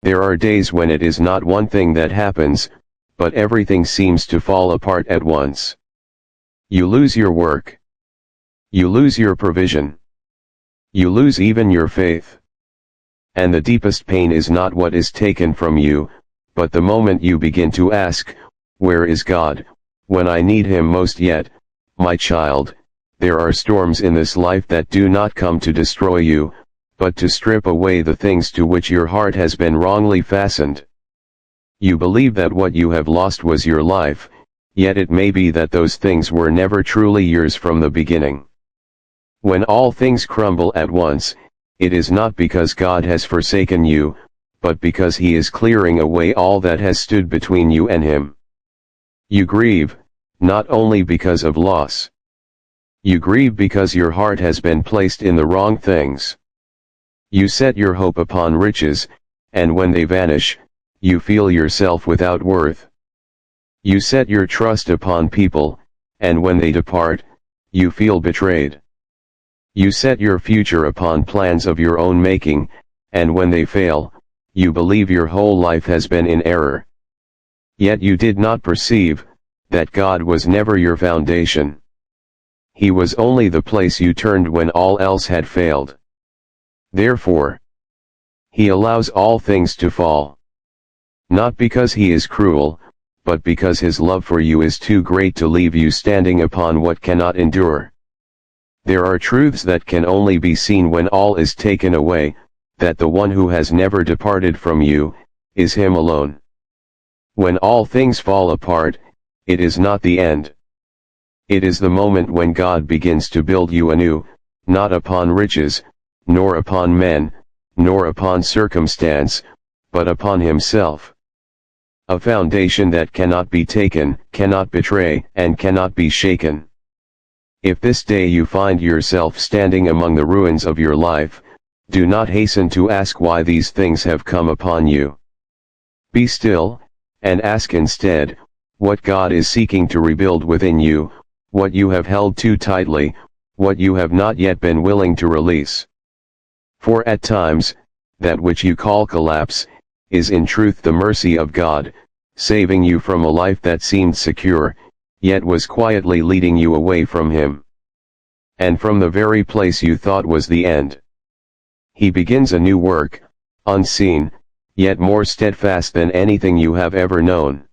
There are days when it is not one thing that happens, but everything seems to fall apart at once. You lose your work. You lose your provision. You lose even your faith. And the deepest pain is not what is taken from you, but the moment you begin to ask, "Where is God, when I need Him most?" Yet, my child, there are storms in this life that do not come to destroy you, but to strip away the things to which your heart has been wrongly fastened. You believe that what you have lost was your life, yet it may be that those things were never truly yours from the beginning. When all things crumble at once, it is not because God has forsaken you, but because He is clearing away all that has stood between you and Him. You grieve, not only because of loss. You grieve because your heart has been placed in the wrong things. You set your hope upon riches, and when they vanish, you feel yourself without worth. You set your trust upon people, and when they depart, you feel betrayed. You set your future upon plans of your own making, and when they fail, you believe your whole life has been in error. Yet you did not perceive that God was never your foundation. He was only the place you turned when all else had failed. Therefore, He allows all things to fall. Not because He is cruel, but because His love for you is too great to leave you standing upon what cannot endure. There are truths that can only be seen when all is taken away, that the one who has never departed from you, is Him alone. When all things fall apart, it is not the end. It is the moment when God begins to build you anew, not upon riches, nor upon men, nor upon circumstance, but upon Himself. A foundation that cannot be taken, cannot betray, and cannot be shaken. If this day you find yourself standing among the ruins of your life, do not hasten to ask why these things have come upon you. Be still, and ask instead, what God is seeking to rebuild within you, what you have held too tightly, what you have not yet been willing to release. For at times, that which you call collapse, is in truth the mercy of God, saving you from a life that seemed secure, yet was quietly leading you away from Him. And from the very place you thought was the end. He begins a new work, unseen, yet more steadfast than anything you have ever known.